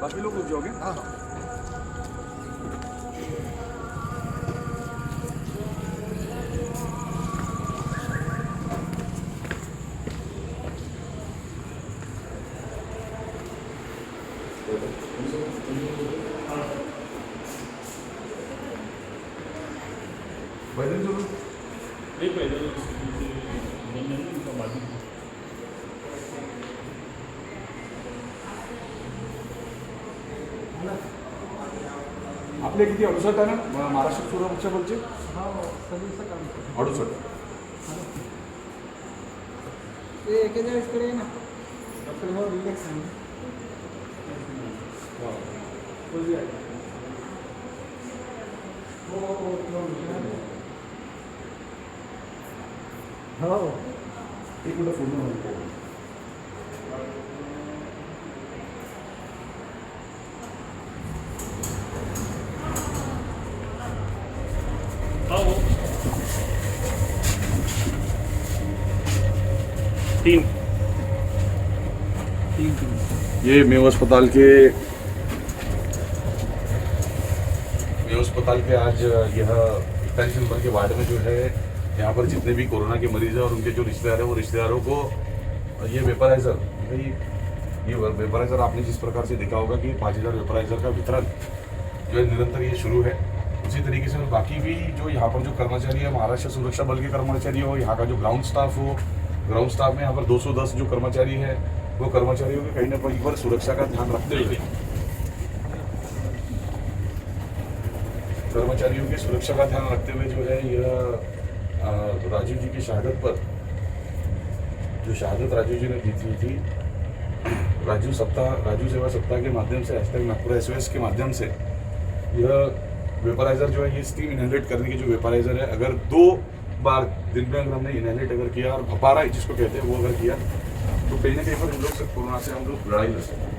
बाकी लोग रुक जाओगे? हाँ हाँ। पैदल चलो। नहीं पैदल उनका बाजू आपले किती 68 आहे ना महाराष्ट्र सुरक्षा बलचे? हा सगळीचं काम करतो. 68. ते 41 कडे आहे ना आपलं हो रिलॅक्स आहे. बोलूया. हो एक मिनिट पूर्ण होईल. तीन ये मेव अस्पताल के आज यह 41 नंबर के वार्ड में जो है यहाँ पर जितने भी कोरोना के मरीज हैं और उनके जो रिश्तेदार हैं वो रिश्तेदारों को ये वेपराइज़र आपने जिस प्रकार से देखा होगा कि 5000 वेपराइज़र का वितरण जो है निरंतर ये शुरू है। उसी तरीके से बाकी भी जो यहाँ पर जो कर्मचारी है महाराष्ट्र सुरक्षा बल के कर्मचारी हो, यहाँ का जो ग्राउंड स्टाफ हो, ग्राउंड स्टाफ में यहाँ पर 210 जो कर्मचारी है वो कर्मचारियों के कहीं ना कहीं पर सुरक्षा का ध्यान रखते हुए कर्मचारियों की सुरक्षा का ध्यान रखते हुए जो है यह राजीव जी की शहादत पर जो शहादत राजीव जी ने दी थी राजू सेवा सप्ताह के माध्यम से #नागपुर SOS के माध्यम से यह वेपराइजर जो है ये स्टीम इनहेलेट करने की जो वेपराइजर है, अगर 2 बार दिन में अगर हमने इनहेलेट अगर किया और भपारा जिसको कहते हैं वो अगर किया तो कहीं ना कहीं पर हम लोग से कोरोना से हम लोग लड़ाई लड़ सकते हैं।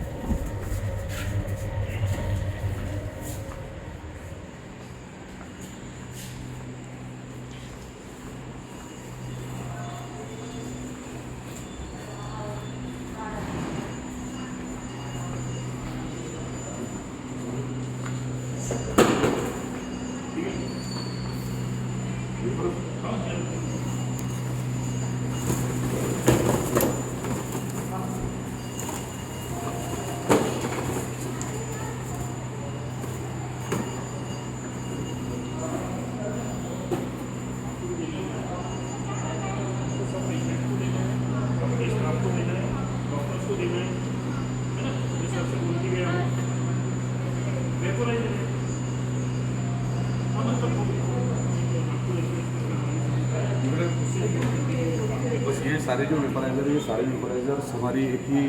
बस ये सारे जो वेपराइजर ये सारे वेपराइजर्स हमारी एक ही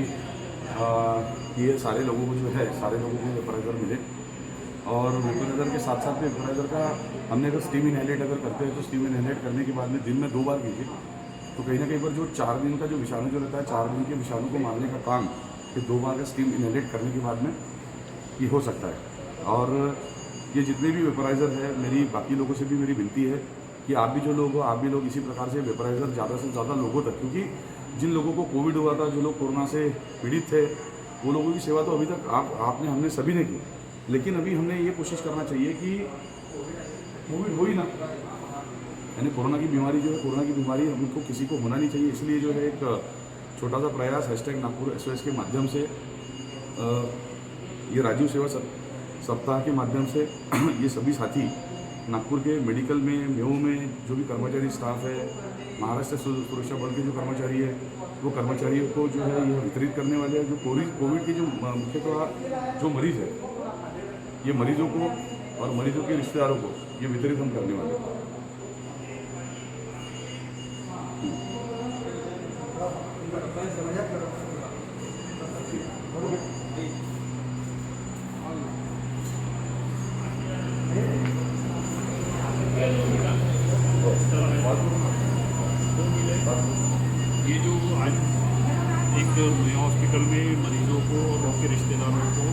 ये सारे लोगों को जो है सारे लोगों को वेपराइजर मिले और वेपराइजर के साथ साथ में वेपराइजर का हमने अगर स्टीम इनहेलेट अगर करते हैं तो स्टीम इनहेलेट करने के बाद में दिन में 2 बार कीजिए तो कहीं ना कहीं पर जो 4 दिन का जो विषाणु जो रहता है 4 दिन के विषाणु को मारने का काम ये 2 बार का स्टीम इनहेलेट करने के बाद में ये हो सकता है। और ये जितने भी वेपराइज़र है मेरी बाकी लोगों से भी मेरी विनती है कि आप भी जो लोग हो आप भी लोग इसी प्रकार से वेपराइज़र ज़्यादा से ज़्यादा लोगों तक, क्योंकि जिन लोगों को कोविड हुआ था जो लोग कोरोना से पीड़ित थे वो लोगों की सेवा तो अभी तक हमने सभी ने की, लेकिन अभी हमने ये कोशिश करना चाहिए कि कोविड हो ही ना, यानी कोरोना की बीमारी जो है कोरोना की बीमारी हमको किसी को होना नहीं चाहिए। इसलिए जो है एक छोटा सा प्रयास #नागपुर SOS के माध्यम से ये राजीव सेवा सप्ताह के माध्यम से ये सभी साथी नागपुर के मेडिकल में मेओ में जो भी कर्मचारी स्टाफ है महाराष्ट्र सुरक्षा बल के जो कर्मचारी है वो कर्मचारियों को जो है ये वितरित करने वाले हैं। जो कोविड के जो मुख्यतः जो मरीज़ है ये मरीजों को और मरीजों के रिश्तेदारों को ये वितरित हम करने वाले हैं। ये जो आज एक हॉस्पिटल में मरीजों को और उनके रिश्तेदारों को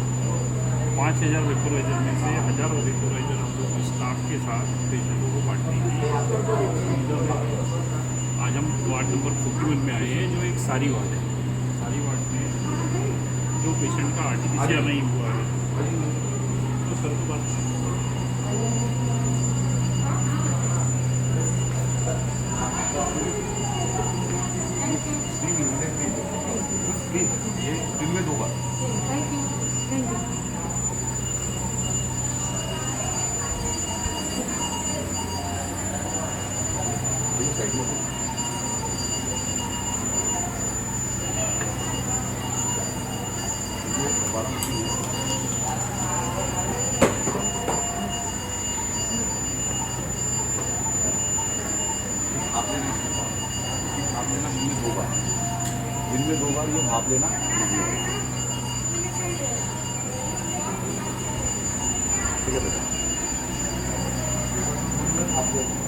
5000 वेपोराइजर में से हज़ारों वेपोराइजर हम लोग स्टाफ के साथ पेशेंटों को बांटने की आज हम वार्ड नंबर 41 में आए हैं, जो एक सारी वार्ड है। सारी वार्ड में जो पेशेंट का आर्टिफिशियल नहीं हुआ है, तो सर को बात ये दिन में 2 बार thank you thank you side में भाप लेना दिन में 2 बार, दिन में 2 बार ये भाप लेना। ठीक है बेटा, भाप लेना।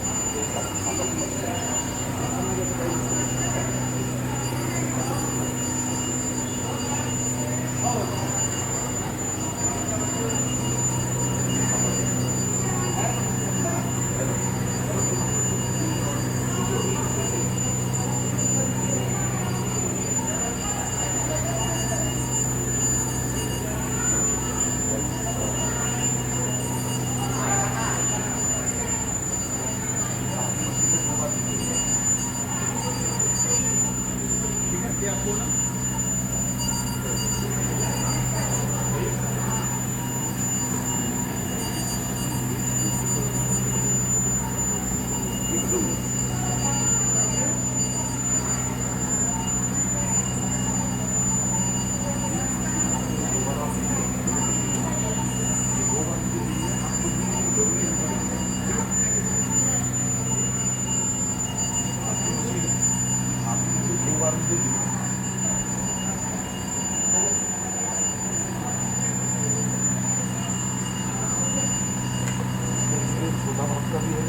छोटा बक्सा भी है,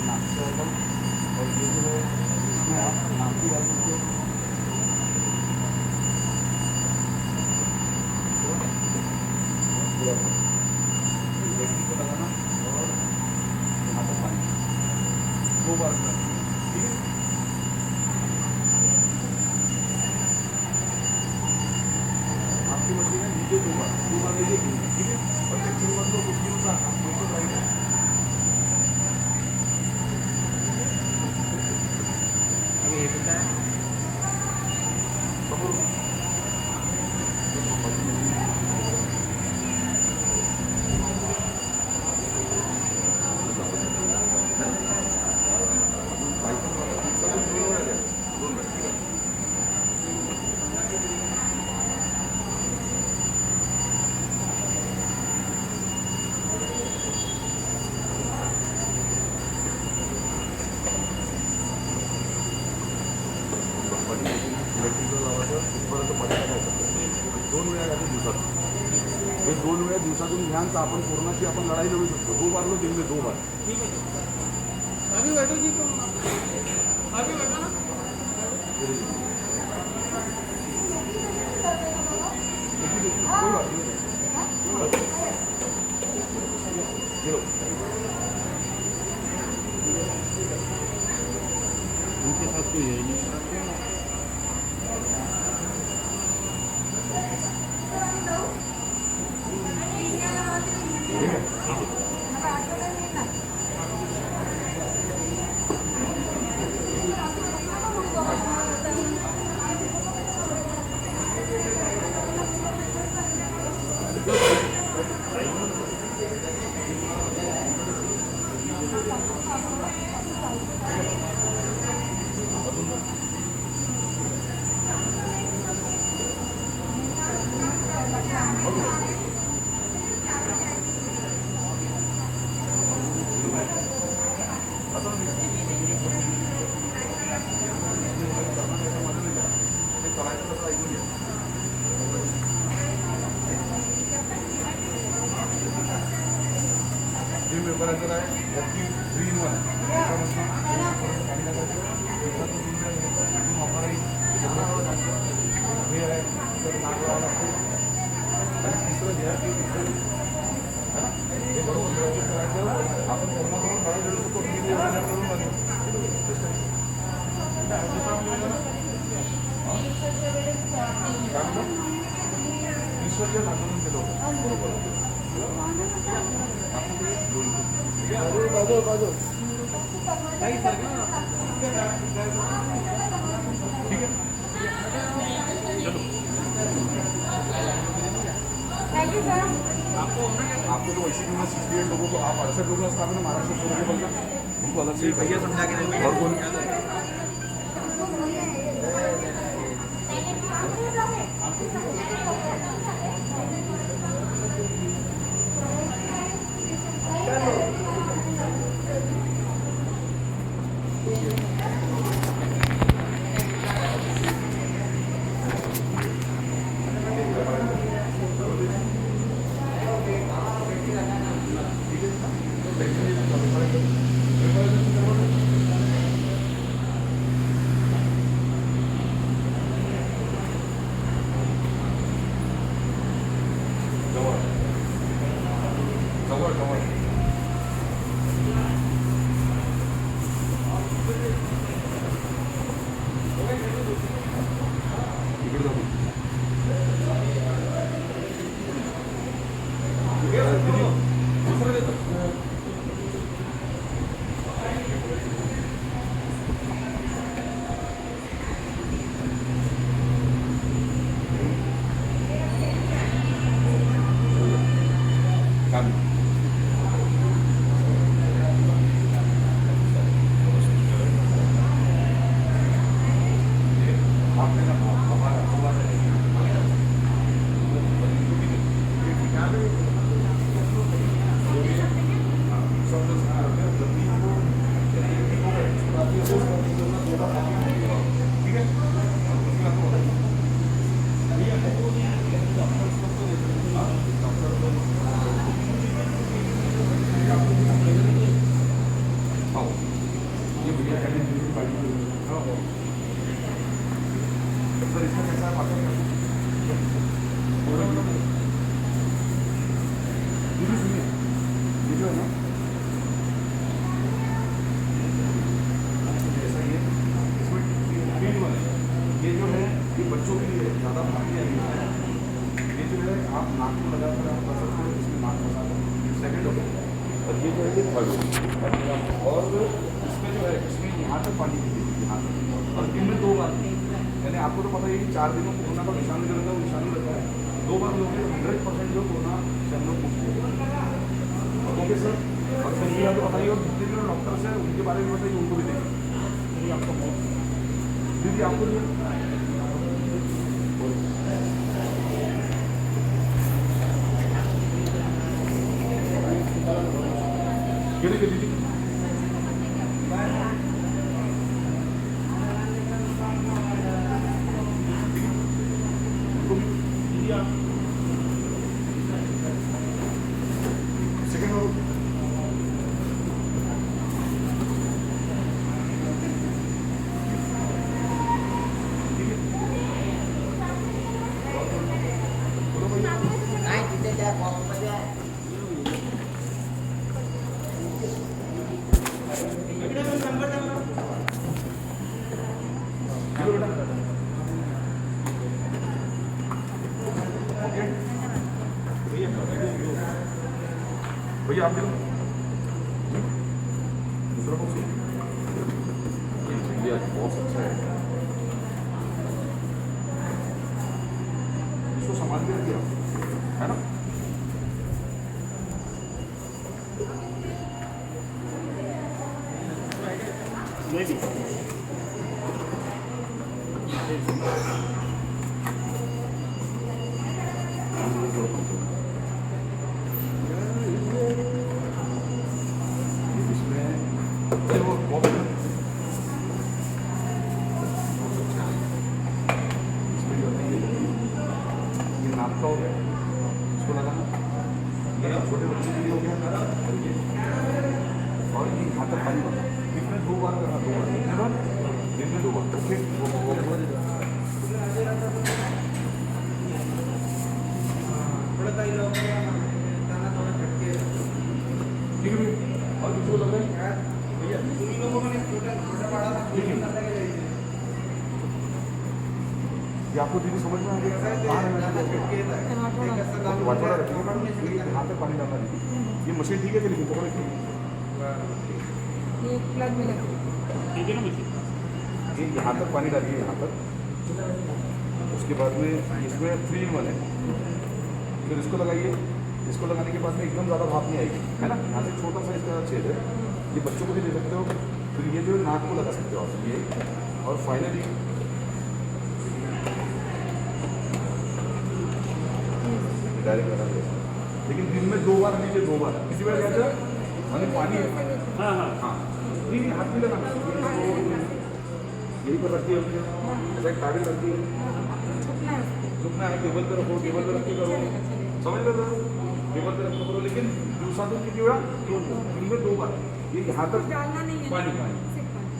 नाश्ता है, और ये जो है इसमें आप नाम भी डाल सकते हो। व्यक्ति को लगाना और यहाँ पर पानी 2 बार करना, ठीक है। आपकी मशीन है नीचे 2 बार लीजिए, ठीक है। और सेक्शन मत लो, कुछ नहीं होता, आप बिल्कुल राइट है। अभी ये पता है इलेक्ट्रिकल लावायचं तिथपर्यंत पर्यंत काय शकतो 2 वेळा झाले दिवसात, हे 2 वेळा दिवसातून घ्याल तर आपण कोरोनाची आपण लढाई लढू शकतो। 2 बार लो, दिन में 2 बार। ठीक है अभी बैठो जी, तो अभी बैठो ना। कोई बात नहीं, चलो उनके साथ कोई है नहीं। करायचं आहे, वरती 3 in 1 हे आहे तर नागराला आणि तिसरं जे है ना, ये बरोबर व्यवस्थित करायचं. आपण कोरोना करून बाहेर गेलो तो किती वेळा करून बघू. ईश्वरीय दाखवून केलं होतं बरोबर. बाजू ठीक है. Thank you sir. आपको तो वैसे भी 68 लोगों को आप 68 लोगों का स्थापना महाराष्ट्र छोड़ के बोलना उनको अलग से भैया समझा के और कौन जवळ जवळ इकडे जाऊ. दुसरं देतो. चालेल. सर इसका कैसा है पार्सल कर दीदी सुनिए ये जो है ना ऐसा ये इसमें फील्ड वाला है ये जो है ये बच्चों के लिए ज़्यादा भारी है ये जो है आप नाक में लगा कर आप कर सकते हो इसमें नाक फंसा कर सेकेंड हो गया और ये जो है ये थर्ड और इसमें जो है इसमें यहाँ तक पानी दीजिए यहाँ तक और दिन में 2 बार यानी आपको तो पता है कि 4 दिनों कोरोना का निशान जो रहता है वो निशान रहता है 2 बार लोग 100% जो कोरोना से हम लोग मुक्त ओके सर. और फिर भी आपको बताइए और जितने भी डॉक्टर्स हैं उनके बारे में बताइए उनको भी देंगे आपको दीदी आपको दीदी सेकेंड हो भैया आप दूसरा बॉक्स भैया बहुत अच्छा है इसको संभाल के रखिए है ना. नाप का हो गया इसको लगाना ये छोटे बच्चे के लिए हो गया और ये यहाँ तक पानी बना इसमें 2 बार करना 2 बार कितने बार दिन में 2 बार ओके. थोड़ा किसी को लग रहा है भैया ये आपको दीदी समझ में आ गया कहाँ है वाटवाड़ा रखिए मैडम ये हाथ पे पानी डालना दीजिए ये मशीन ठीक है कि नहीं पकड़ो ये प्लग में लगा ठीक है ना मशीन? ये यहाँ तक पानी डालिए यहाँ तक उसके बाद में इसमें 3 in 1 है फिर इसको लगाइए इसको लगाने के बाद में एकदम ज़्यादा भाप नहीं आएगी है ना यहाँ से छोटा सा इसका छेद है ये बच्चों को भी दे सकते हो फिर ये जो है नाक को लगा सकते हो आप ये और फाइनली डायरेक्ट लगा दिया लेकिन दिन में 2 बार लीजिए 2 बार किसी बार क्या मैंने पानी हाँ हाँ हाँ नहीं हाथ नहीं लगाना यही पर रखती है ऐसा एक काबिल रखती है झुकना है टेबल पर रखो टेबल पर रख के करो समझ लो टेबल पर रख के करो लेकिन दूसरा दिन कितनी बार दिन में 2 बार ये यहाँ तक डालना नहीं है पानी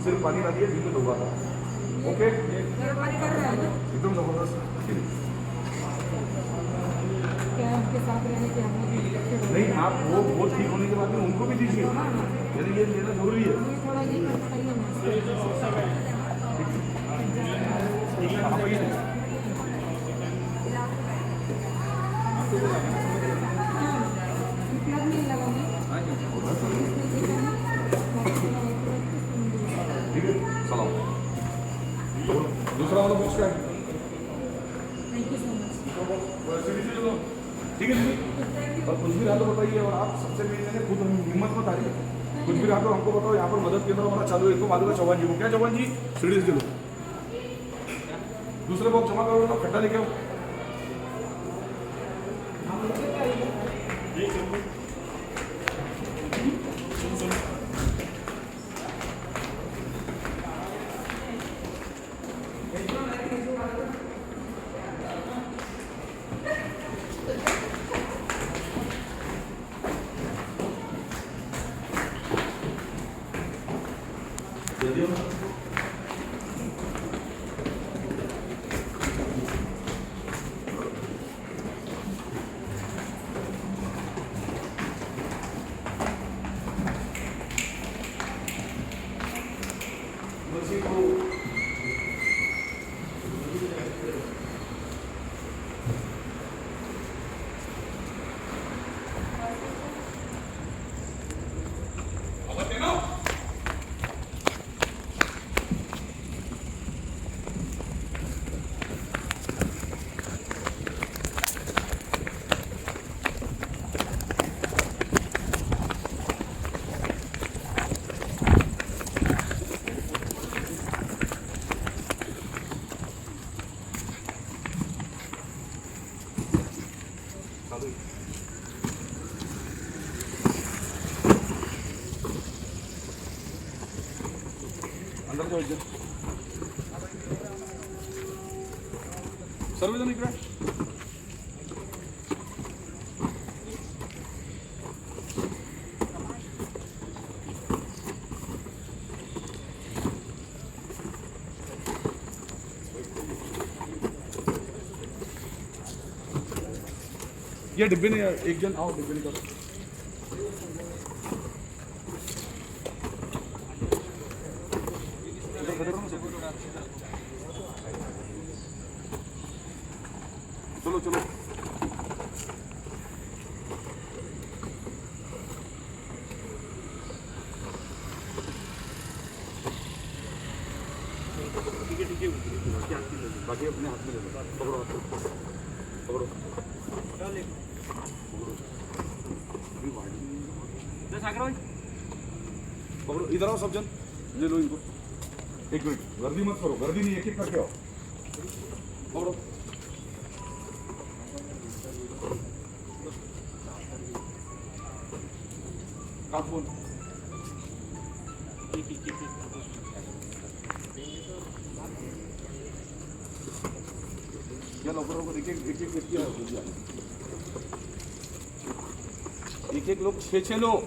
सिर्फ पानी डालिए दिन में 2 बार ओके गर्म पानी कर रहा है ना एकदम जबरदस्त क्या उनके साथ रहने के हम लोग भी नहीं आप वो ठीक होने के बाद में उनको भी दीजिए यानी ये लेना जरूरी है ये थोड़ा ये बताइए ना हाँ भैया प्लग नहीं लगाऊंगी ठीक है सलाम दूसरा वाला बॉक्स का है थैंक यू सो मच ठीक है दीदी और कुछ भी रहा तो बताइए और आप सबसे मेन मैंने खुद हिम्मत मत हारिए कुछ भी रहा तो हमको बताओ यहाँ पर मदद केंद्र हमारा चालू है इसको मालूम है चौहान जी को क्या चौहान जी सीढ़ी से लो दूसरे बॉक्स जमा करो ना खड्डा लेके आओ जल्दी हो मसीह को अंदर जाओ इधर सर्वजन इकडे ये डिब्बे ने एक जन आओ डिब्बे निकालो चलो चलो ठीक है बाकी अपने हाथ में ले लो पकड़ो हाथ में। पकड़ो पकड़ो इधर आओ सब जन ले लो इनको 1 मिनट गर्दी मत करो गर्दी नहीं एक एक करके आओ पकड़ो आप फोन या लवकर एक एक व्यक्ती आहे एक एक लोग 6 लोग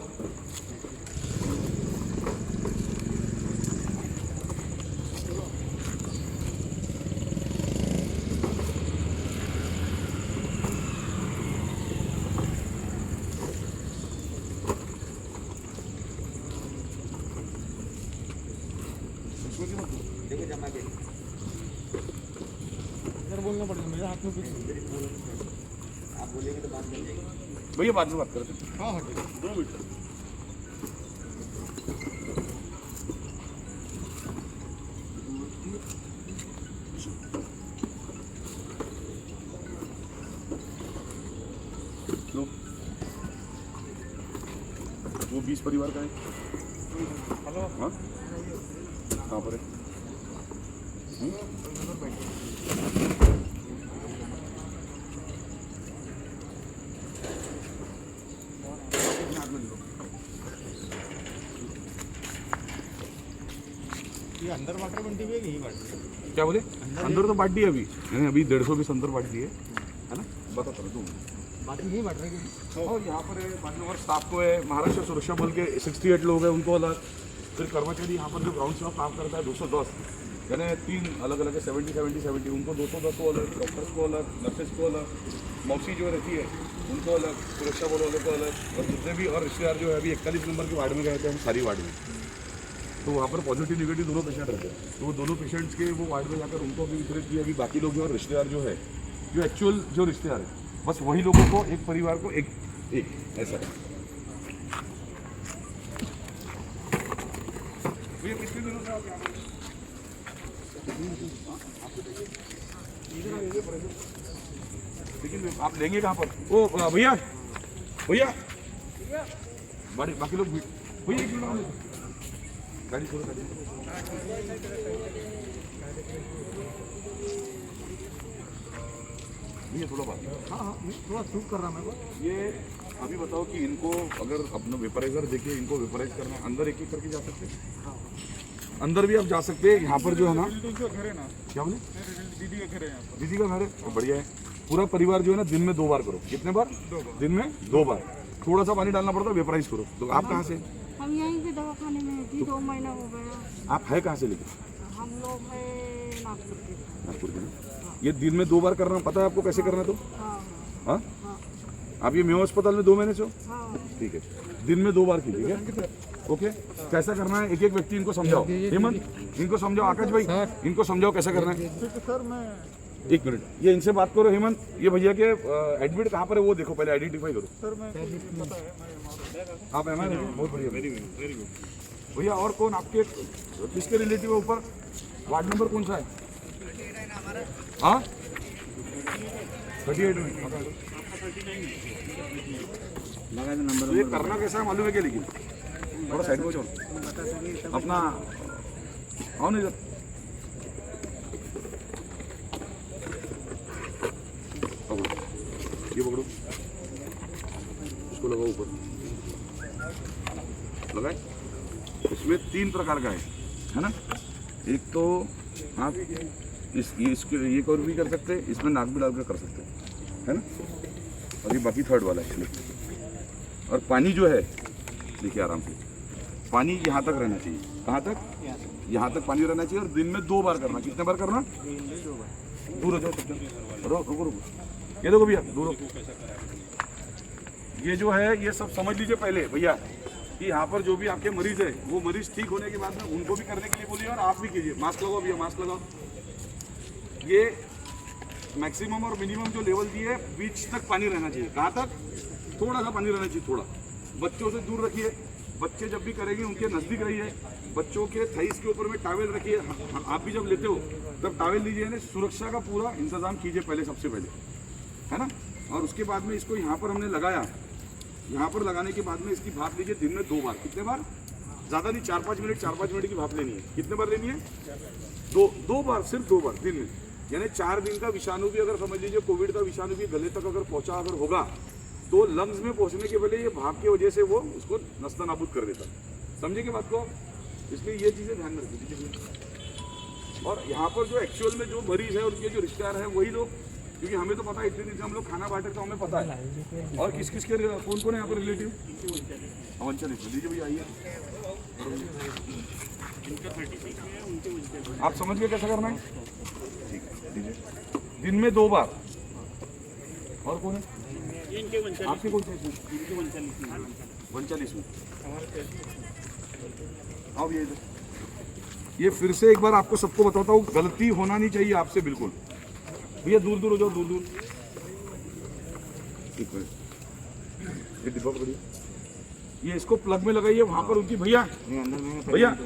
इधर बोलना पड़ेगा, मेरे हाथ में कुछ नहीं। भैया बाद में बात करते हैं। हाँ हाँ ठीक है। 2 मिनट। लो। वो 20 परिवार का है। हेलो। हाँ कहाँ पर है? ये अंदर वाटर बंटी भी है कि यही बाटी? क्या बोले? अंदर तो बांट दी अभी, मैंने अभी 150 पीस अंदर बांट दिए है ना। बता कर दूँ बाकी नहीं बांट रहे कि? और यहाँ पर है बाद में और स्टाफ को है। महाराष्ट्र सुरक्षा बल के 68 लोग हैं, उनको अलग। फिर कर्मचारी यहाँ पर जो ग्राउंड स्टाफ काम करता है 210, यानी 3 अलग अलग है। 70 उनको 210 को अलग, डॉक्टर्स को अलग, नर्सेस को अलग, मौसी जो रहती है उनको अलग, सुरक्षा बल वालों को अलग, और जितने भी और रिश्तेदार जो है अभी 41 नंबर के वार्ड में गए थे हम, सारी वार्ड में। तो वहाँ पर पॉजिटिव निगेटिव दोनों पेशेंट रहते हैं। तो वो दोनों पेशेंट्स के वो वार्ड में जाकर उनको अभी वितरित किया। अभी बाकी लोग जो और रिश्तेदार जो है, जो एक्चुअल जो रिश्तेदार है, बस वही लोगों को, एक परिवार को एक ऐसा है। भैया कितने दिनों से आप यहाँ पर? लेकिन आप लेंगे कहाँ पर? ओ भैया भैया बाकी लोग भैया एक मिनट गाड़ी छोड़ो, गाड़ी भैया थोड़ा बात। हाँ हाँ, मैं थोड़ा शूट कर रहा मैं बस। ये अभी बताओ कि इनको अगर अपना वेपराइजर देखिए, इनको वेपराइज करना है, अंदर एक करके जा सकते हैं? अंदर भी आप जा सकते हैं। यहाँ पर जो है ना, रिलेटिव का घर है ना, क्या बोले? दीदी का घर है यहाँ पर। दीदी का घर है तो बढ़िया है। पूरा परिवार जो है ना दिन में 2 बार करो। कितने बार? 2 बार। दिन में 2 बार। थोड़ा सा पानी डालना पड़ता है, वेपराइज करो। तो आप कहाँ से? हम यहीं पे दवाखाने में हैं जी, 2 महीना हो गया। आप है कहाँ से? लेकिन हम लोग हैं नागपुर के। नागपुर के ना। ये दिन में 2 बार करना पता है आपको कैसे करना है? तो हाँ हाँ, हाँ आप ये मेवा अस्पताल में 2 महीने से हो? हाँ। ठीक है, दिन में 2 बार कीजिए। ओके, कैसा करना है? एक एक व्यक्ति इनको समझाओ। हेमंत इनको समझाओ। आकाश भाई इनको समझाओ कैसा करना है। सर मैं 1 मिनट, ये इनसे बात करो। हेमंत, ये भैया के एडमिट कहाँ पर है वो देखो, पहले आइडेंटिफाई करो। सर मैं पता है आप एम बहुत बढ़िया, वेरी गुड भैया। और कौन आपके किसके रिलेटिव है ऊपर? वार्ड नंबर कौन सा है? हाँ 38 में। तो ये करना कैसा है मालूम है क्या? लेकिन थोड़ा साइड में हो जाओ अपना, आओ ना इधर। ये पकड़ो, इसको लगाओ ऊपर, लगाए। इसमें 3 प्रकार का है ना। एक तो आप इसके ये कर भी कर सकते हैं, इसमें नाक भी डालकर कर सकते हैं, है ना। और ये बाकी 3rd वाला है इसलिए। और पानी जो है देखिए आराम से, पानी यहाँ तक रहना चाहिए। कहाँ तक? यहाँ तक पानी रहना चाहिए। और दिन में 2 बार करना। कितने बार करना? दूर हो जाओ, रुको रुको। ये देखो भैया, दूर हो। ये जो है ये सब समझ लीजिए पहले भैया कि यहाँ पर जो भी आपके मरीज है वो मरीज ठीक होने के बाद में उनको भी करने के लिए बोलिए और आप भी कीजिए। मास्क लगाओ भैया, मास्क लगाओ। ये मैक्सिमम और मिनिमम जो लेवल दिए, बीच तक पानी रहना चाहिए। कहाँ तक? थोड़ा सा पानी रहना चाहिए, थोड़ा। बच्चों से दूर रखिए। बच्चे जब भी करेंगे उनके नज़दीक रहिए। बच्चों के थाइस के ऊपर में टॉवेल रखिए। आप भी जब लेते हो तब टॉवेल लीजिए, यानी सुरक्षा का पूरा इंतजाम कीजिए पहले, सबसे पहले, है ना। और उसके बाद में इसको यहाँ पर हमने लगाया। यहाँ पर लगाने के बाद में इसकी भाप लीजिए दिन में 2 बार। कितने बार? ज़्यादा नहीं, 4-5 मिनट की भाप लेनी है। कितने बार लेनी है? 2 बार, सिर्फ 2 बार दिन में। यानी 4 दिन का विषाणु भी, अगर समझ लीजिए कोविड का विषाणु भी गले तक अगर पहुँचा अगर होगा तो लंग्स में पहुँचने के पहले ये भाप की वजह से वो उसको नस्ता नाबूद कर देता। समझे कि बात को? इसलिए ये चीज़ें ध्यान में रखिए। और यहाँ पर जो एक्चुअल में जो मरीज है उनके जो रिश्तेदार हैं वही लोग, क्योंकि हमें तो पता है इतने दिन से हम लोग खाना बांटे तो हमें पता है। और किस किस के कौन कौन है यहाँ पर रिलेटिव? वंचन लीजिए भैया, आइए। आप समझ गए कैसा करना है? ठीक है, लीजिए। दिन में 2 बार। और कौन है आपके? कौन से? 39 में। आओ भैया इधर। ये फिर से एक बार आपको सबको बताता हूँ, गलती होना नहीं चाहिए आपसे बिल्कुल। भैया दूर दूर हो जाओ, दूर दूर। ये डिब्बा पकड़िए, ये इसको प्लग में लगाइए वहाँ पर उनकी। भैया भैया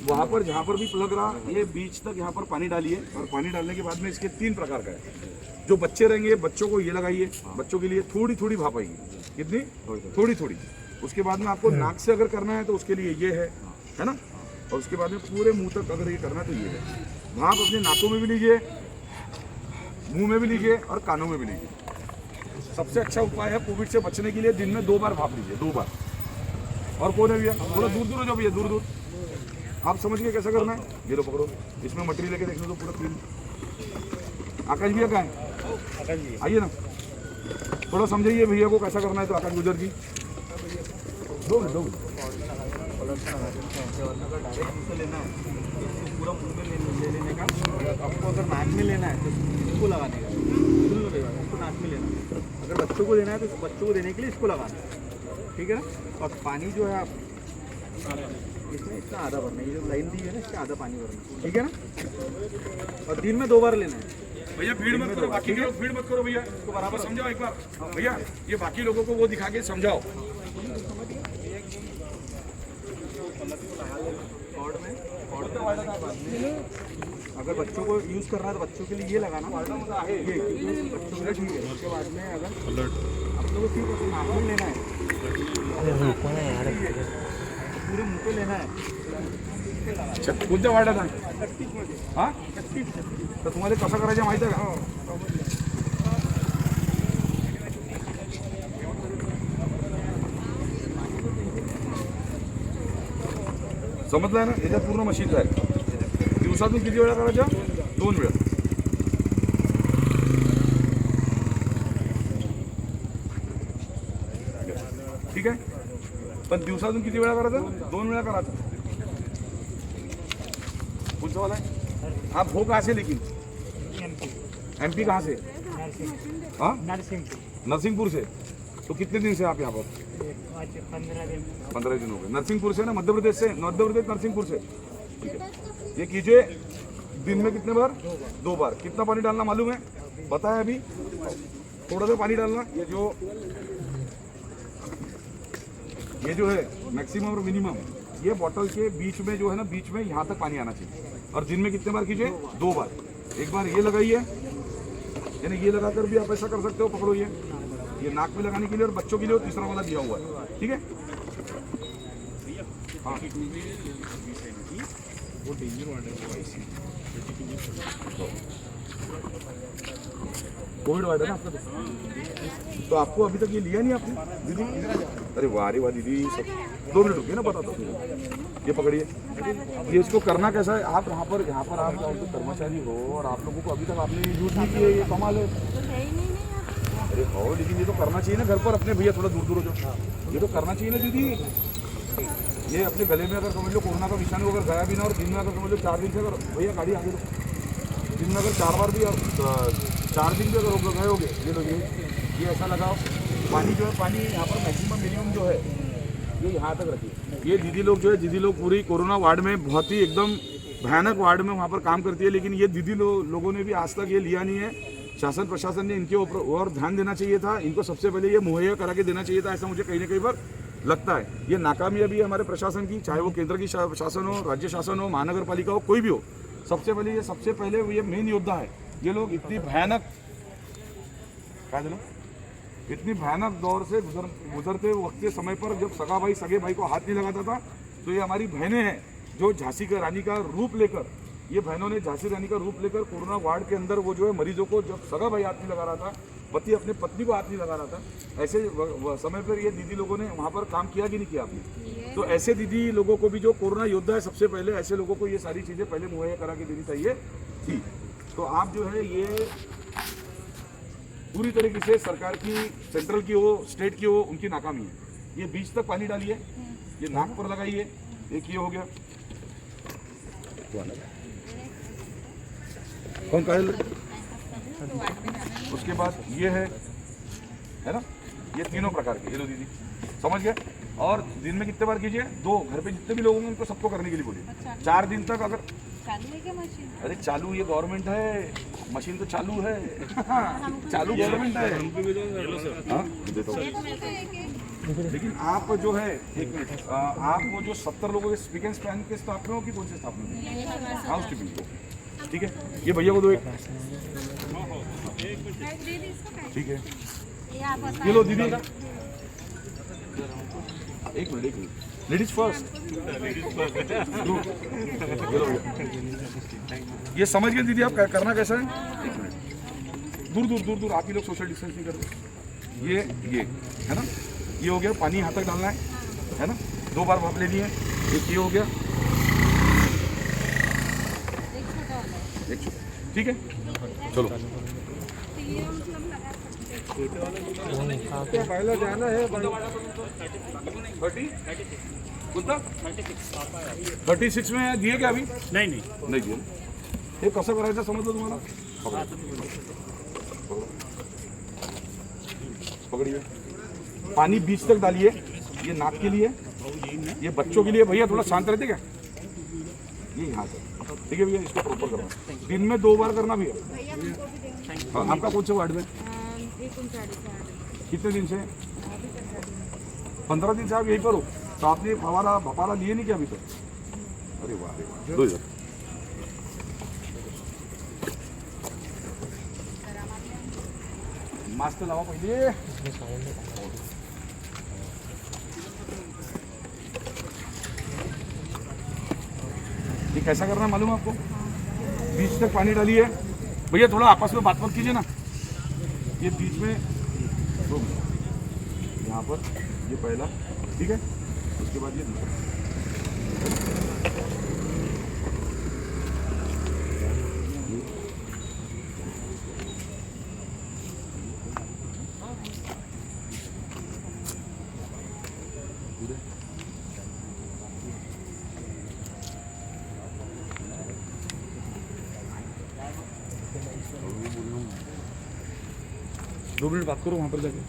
वहाँ पर जहाँ पर भी प्लग रहा, ये बीच तक यहाँ पर पानी डालिए, और पानी डालने के बाद में इसके 3 प्रकार का है। जो बच्चे रहेंगे बच्चों को ये लगाइए, बच्चों के लिए थोड़ी थोड़ी भाप आएगी। कितनी? थोड़ी थोड़ी। उसके बाद में आपको नाक से अगर करना है तो उसके लिए ये है ना, और उसके बाद में पूरे मुंह तक अगर ये करना है तो ये है। भाप अपने नाकों में भी लीजिए, मुंह में भी लीजिए और कानों में भी लीजिए। सबसे अच्छा उपाय है कोविड से बचने के लिए, दिन में 2 बार भाप लीजिए, 2 बार। और कौन है भैया? थोड़ा दूर दूर हो जाओ भैया, दूर दूर। आप समझ गए कैसा करना है? ये लो पकड़ो, इसमें मटेरियल लेके देखने दो पूरा क्लीन। आकाश भैया कहाँ है? आइए ना, थोड़ा समझाइए भैया को कैसा करना है। तो आकाश गुजर जी दो लेना है पूरा मुंह में ले लेने का। आपको अगर नाक में लेना है तो इसको लगाने का, इसको नाक में लेना है। अगर बच्चों को लेना है तो बच्चों को देने के लिए इसको लगाना है, ठीक है ना। और पानी जो है आप इसमें इसका आधा भरना है, ये जो लाइन दी है ना इसका आधा पानी भरना, ठीक है ना। और दिन में 2 बार लेना है। भैया भीड़ मत करो, बाकी के लोग भीड़ मत करो भैया, इसको बराबर समझाओ एक बार। भैया ये बाकी लोगों को वो दिखा के समझाओ। अगर बच्चों को यूज़ करना है तो बच्चों के लिए ये लगाना, ये बच्चों के लिए ठीक है। उसके बाद में अगर आप लोगों को ठीक है नाक में लेना है, पूरे मुंह पे लेना है। अच्छा कोणत्या वार्डात आहे? हां तर तुम्हाला कसं करायचं माहिती आहे का? समजलं ना? याच्यात पूर्ण मशीनचं आहे। दिवसातून किती वेळा करायच्या? 2 वेळा। ठीक आहे, पण दिवसातून किती वेळा करायचं? 2 वेळा करायचं। कौन सा वाला है? आप हो कहाँ से लेकिन? एमपी कहाँ से? हाँ नरसिंहपुर से। तो कितने दिन से आप यहाँ पर? 15 दिन हो गए। नरसिंहपुर से ना, मध्य प्रदेश से? मध्य प्रदेश नरसिंहपुर से, ठीक है। ये कीजिए, दिन में कितने बार? 2 बार। कितना पानी डालना मालूम है? पता है अभी? थोड़ा सा पानी डालना। ये जो है मैक्सिमम और मिनिमम, ये बॉटल के बीच में जो है ना, बीच में यहाँ तक पानी आना चाहिए। और दिन में कितने बार कीजिए? 2 बार। एक बार ये लगाइए, यानी ये लगाकर भी आप ऐसा कर सकते हो। पकड़ो, ये नाक में लगाने के लिए और बच्चों के लिए तीसरा वाला दिया हुआ है, ठीक है। हाँ वो डेंजर वार्ड है, कोविड वार्ड है ना आपका? तो आपको अभी तक ये लिया नहीं आपने दीदी? अरे वाह रे वाह दीदी, 2 मिनट रुकिए ना, बताता हूँ। ये पकड़िए, ये इसको करना कैसा है। आप यहाँ पर आप कर्मचारी हो और आप लोगों को अभी तक आपने ये यूज नहीं किया, ये कमाल है। अरे हो, लेकिन ये तो करना चाहिए ना घर पर अपने। भैया थोड़ा दूर दूर हो जाओ, ये तो करना चाहिए ना दीदी। ये अपने गले में अगर समझ लो कोरोना का विषाणु अगर गया भी ना, और दिन में अगर समझ लो 4 दिन से अगर, भैया गाड़ी आगे लो, दिन में अगर 4 बार भी 4 दिन भी अगर गए होगे, ये लो, ये ऐसा लगाओ। पानी जो है, पानी यहाँ पर मैक्सिमम मिनिमम जो है ये यहाँ तक रखिए। ये दीदी लोग जो है, दीदी लोग पूरी कोरोना वार्ड में बहुत ही एकदम भयानक वार्ड में वहाँ पर काम करती है, लेकिन ये दीदी लोगों ने भी आज तक ये लिया नहीं है। शासन प्रशासन ने इनके ऊपर और ध्यान देना चाहिए था। इनको सबसे पहले ये मुहैया करा के देना चाहिए था, ऐसा मुझे कहीं ना कहीं पर लगता है। ये नाकामी अभी हमारे प्रशासन की, चाहे वो केंद्र की शासन हो, राज्य शासन हो, महानगर पालिका हो, कोई भी हो, सबसे पहले ये मेन योद्धा है। ये लोग इतनी भयानक इतनी भयानक दौर से गुजरते वक्त के समय पर जब सगे भाई को हाथ नहीं लगाता था, तो ये हमारी बहनें हैं जो झांसी का रानी का रूप लेकर, ये बहनों ने झांसी रानी का रूप लेकर कोरोना वार्ड के अंदर वो जो है मरीजों को, जब सगा भाई हाथ नहीं लगा रहा था, पति अपने पत्नी को हाथ नहीं लगा रहा था, ऐसे समय पर ये दीदी लोगों ने वहाँ पर काम किया कि नहीं किया आपने? तो ऐसे दीदी लोगों को भी, जो कोरोना योद्धा है, सबसे पहले ऐसे लोगों को ये सारी चीज़ें पहले मुहैया करा के देनी चाहिए थी। तो आप जो है ये पूरी तरीके से सरकार की, सेंट्रल की हो, स्टेट की हो, उनकी नाकामी है। ये बीच तक पानी डालिए, ये नाक पर लगाइए, एक ये हो गया। कौन का? उसके बाद ये है ना, ये तीनों प्रकार के। ये लो दीदी, समझ गए? और दिन में कितने बार कीजिए? 2। घर पे जितने भी लोग होंगे उनको सबको करने के लिए बोलिए। 4 दिन तक अगर चालू है क्या मशीन? अरे चालू ये गवर्नमेंट है, मशीन तो चालू है। चालू गवर्नमेंट है। हाँ, देता हूँ। लेकिन आप जो है, एक मिनट, आप वो जो 70 लोगों के स्पीक स्पैन के स्टाफ में हो कि कौन से स्टाफ में? हाउस कीपिंग को, ठीक है। ये भैया को दो एक, ठीक है। ये लो दीदी, एक मिनट, लेडीज फर्स्ट। ये समझ गए दीदी आप करना कैसा है? एक मिनट, दूर आप ही लोग सोशल डिस्टेंसिंग करते। ये है ना, ये हो गया। पानी हाथ तक डालना है ना, 2 बार भाप लेनी है। एक ये हो गया, एक छोटा, ठीक है। चलो पहले जाना है 36 में दिए क्या अभी? नहीं नहीं दिए। हे कसं करायचं समजलं तुम्हाला? पकड़िए, पानी बीच तक डालिए। ये नाक के लिए, ये बच्चों के लिए। भैया थोड़ा शांत रहते क्या? ये यहाँ से, ठीक है भैया, इसको प्रॉपर करना। दिन में 2 बार करना भैया। हाँ, आपका कौन से वार्ड में? कितने दिन से? 15 दिन से आप यहीं पर हो। तो आपने फवारा भपारा लिए नहीं क्या अभी तक? अरे वाह, 2 इधर। मास्क लावा पहिले। ये कैसा करना है मालूम है आपको? बीच तक पानी डालिए। भैया थोड़ा आपस में बात कीजिए ना। ये बीच में 2 मिनट, यहाँ पर ये पहला, ठीक है। उसके बाद ये दूसरा। दो मिनट बात करो वहाँ पर जाके।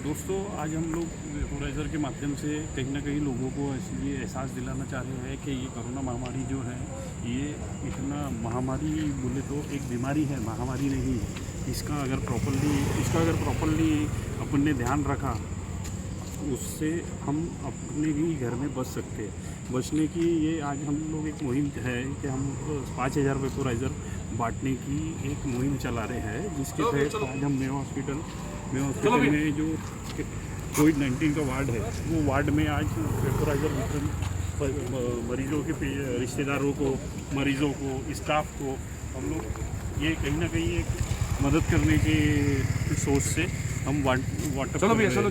दोस्तों, आज हम लोग वेपोराइज़र के माध्यम से कहीं ना कहीं लोगों को इसलिए एहसास दिलाना चाह रहे हैं कि ये कोरोना महामारी जो है, ये इतना महामारी बोले तो एक बीमारी है, महामारी नहीं है। इसका अगर प्रॉपरली अपन ने ध्यान रखा, उससे हम अपने ही घर में बच सकते हैं। बचने की ये आज हम लोग एक मुहिम है कि हम 5000 वेपोराइज़र बांटने की एक मुहिम चला रहे हैं, जिसके तहत आज हम मेवा हॉस्पिटल में जो कोविड-19 का वार्ड है, वो वार्ड में आज वेपोराइज़र वितरण मरीजों के रिश्तेदारों को, मरीजों को, स्टाफ को हम लोग ये कहीं ना कहीं एक मदद करने की सोच से हम वाटर। चलो भैया, चलो।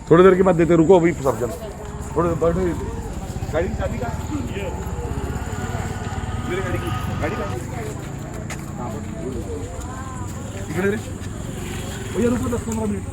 थोड़ी देर के बाद देते, रुको अभी सब जन थोड़ी बैठो। गाड़ी की चाबी का, मेरे गाड़ी की इकडे रे भैया, रुको 10-15 मिनट।